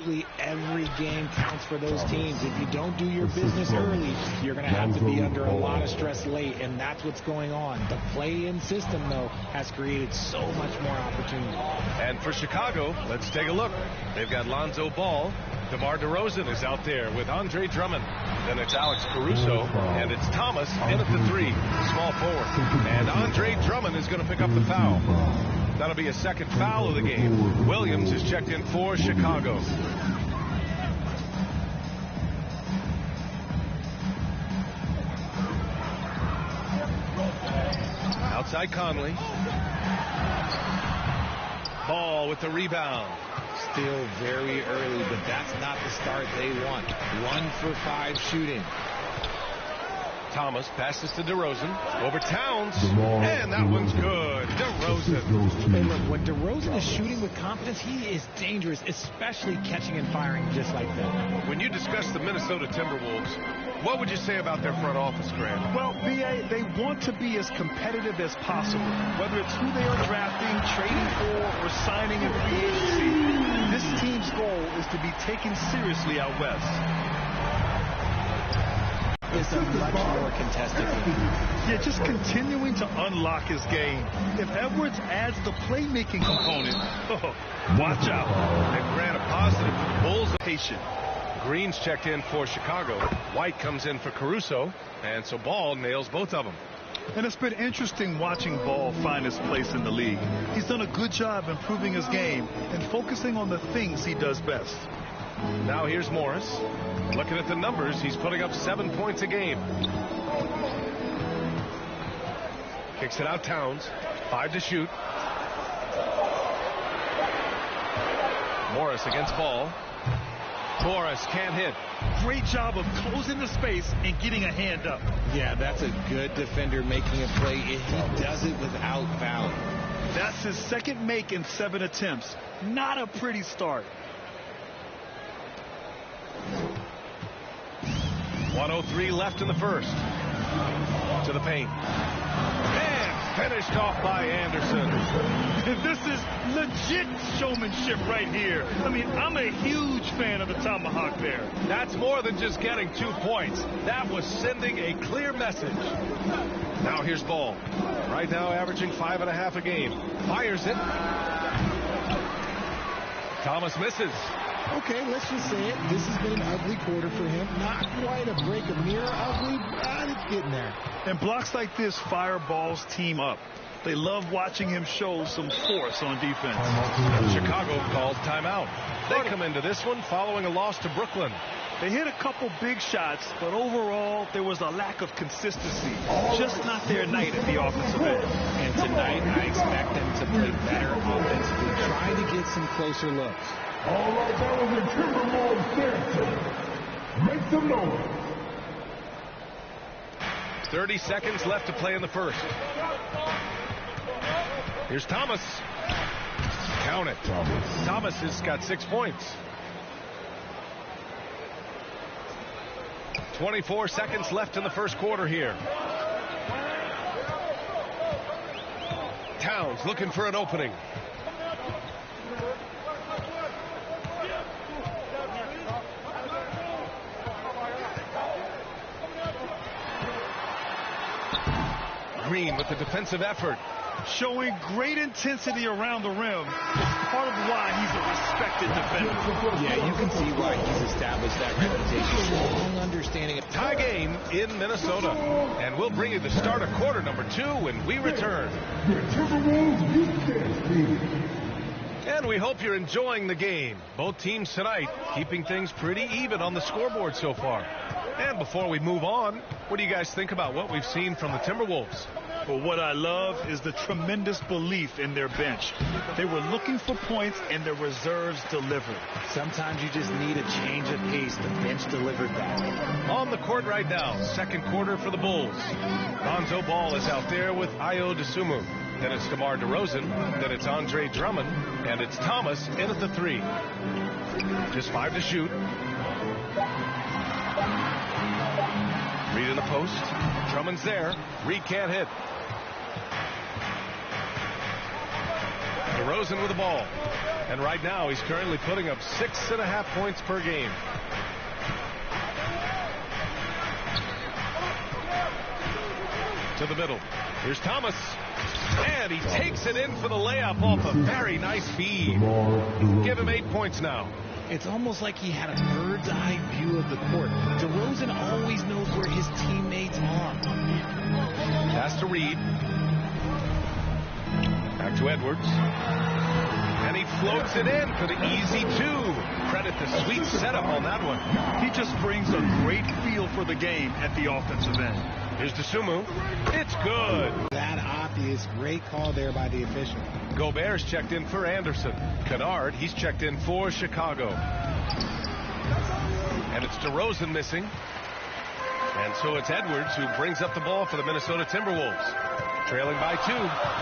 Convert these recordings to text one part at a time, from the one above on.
statistically, every game counts for those teams. If you don't do your business early, you're going to have to be under a lot of stress late, and that's what's going on. The play-in system, though, has created so much more opportunity. And for Chicago, let's take a look. They've got Lonzo Ball. DeMar DeRozan is out there with Andre Drummond. Then it's Alex Caruso, and it's Thomas in at the 3, small forward. And Andre Drummond is going to pick up the foul. That'll be a second foul of the game. Williams is checked in for Chicago. Outside Conley. Ball with the rebound. Still very early, but that's not the start they want. 1 for 5 shooting. Thomas passes to DeRozan. Over Towns. And that one's good. DeRozan. Hey, look, when DeRozan is shooting with confidence, he is dangerous, especially catching and firing just like that. When you discuss the Minnesota Timberwolves, what would you say about their front office, Grant? Well, B.A., they want to be as competitive as possible, whether it's who they are drafting, trading for, or signing in free agency. This team's goal is to be taken seriously out west. It's a much more contested game. Yeah, just continuing to unlock his game. If Edwards adds the playmaking component, watch out. And Grant, a positive Bulls patient. Green's checked in for Chicago. White comes in for Caruso. And so Ball nails both of them. And it's been interesting watching Ball find his place in the league. He's done a good job improving his game and focusing on the things he does best. Now here's Morris. Looking at the numbers, he's putting up 7 points a game. Kicks it out Towns. 5 to shoot. Morris against Ball. Morris can't hit. Great job of closing the space and getting a hand up. Yeah, that's a good defender making a play. He does it without fouling. That's his second make in 7 attempts. Not a pretty start. 1:03 left in the first. To the paint. And finished off by Anderson. This is legit showmanship right here. I mean, I'm a huge fan of the tomahawk there. That's more than just getting 2 points. That was sending a clear message. Now here's Ball. Right now averaging 5.5 a game. Fires it. Thomas misses. Okay, let's just say it. This has been an ugly quarter for him. Not quite a break a mirror ugly, but it's getting there. And blocks like this fire Ball's team up. They love watching him show some force on defense. Chicago calls timeout. They come into this one following a loss to Brooklyn. They hit a couple big shots, but overall there was a lack of consistency. Just not their night at the offensive end. And tonight I expect them to play better offensively, trying to get some closer looks. All right, that was a Timberwolves dance. Make some noise. 30 seconds left to play in the first. Here's Thomas. Count it. Thomas has got 6 points. 24 seconds left in the first quarter here. Towns looking for an opening. Green with the defensive effort. Showing great intensity around the rim is part of why he's a respected defender. Yeah, you can see why he's established that reputation. Strong understanding. Tie game in Minnesota. And we'll bring you the start of quarter number 2 when we return. And we hope you're enjoying the game. Both teams tonight keeping things pretty even on the scoreboard so far. And before we move on, what do you guys think about what we've seen from the Timberwolves? But what I love is the tremendous belief in their bench. They were looking for points, and their reserves delivered. Sometimes you just need a change of pace. The bench delivered that. On the court right now, second quarter for the Bulls. Lonzo Ball is out there with Ayo Dosunmu. Then it's DeMar DeRozan. Then it's Andre Drummond. And it's Thomas in at the 3. Just 5 to shoot. Reed in the post. Drummond's there. Reed can't hit. DeRozan with the ball. And right now, he's currently putting up 6.5 points per game. To the middle. Here's Thomas. And he takes it in for the layup off a very nice feed. Give him 8 points now. It's almost like he had a bird's eye view of the court. DeRozan always knows where his teammates are. Pass to Reed. Back to Edwards. And he floats it in for the easy two. Credit the sweet setup on that one. He just brings a great feel for the game at the offensive end. Here's Dosunmu. It's good. That obvious great call there by the official. Gobert's checked in for Anderson. Kennard, he's checked in for Chicago. And it's DeRozan missing. And so it's Edwards who brings up the ball for the Minnesota Timberwolves. Trailing by 2.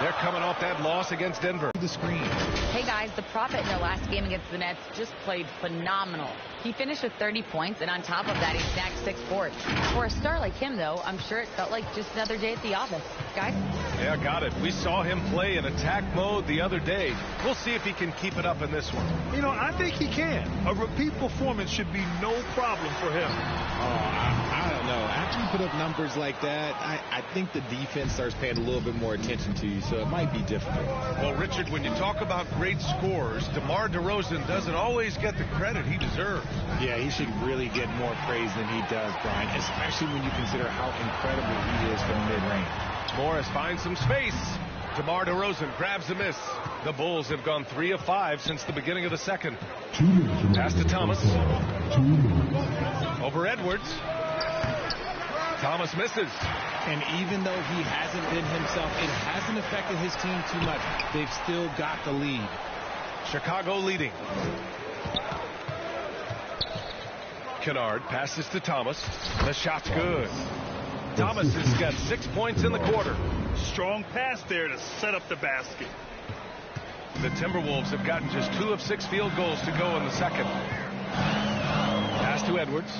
They're coming off that loss against Denver. The screen. Hey guys, the Prophet in their last game against the Nets just played phenomenal. He finished with 30 points, and on top of that, he snagged 6 boards. For a star like him, though, I'm sure it felt like just another day at the office. Guys? Yeah, got it. We saw him play in attack mode the other day. We'll see if he can keep it up in this one. You know, I think he can. A repeat performance should be no problem for him. I don't know. After you put up numbers like that, I think the defense starts paying a little bit more attention to you, so it might be difficult. Well, Richard, when you talk about great scorers, DeMar DeRozan doesn't always get the credit he deserves. Yeah, he should really get more praise than he does, Brian, especially when you consider how incredible he is from mid-range. Morris finds some space. DeMar DeRozan grabs a miss. The Bulls have gone 3 of 5 since the beginning of the second. Pass to Thomas. Over Edwards. Thomas misses. And even though he hasn't been himself, it hasn't affected his team too much. They've still got the lead. Chicago leading. Kennard passes to Thomas. The shot's good. Thomas has got 6 points in the quarter. Strong pass there to set up the basket. The Timberwolves have gotten just 2 of 6 field goals to go in the second. Pass to Edwards.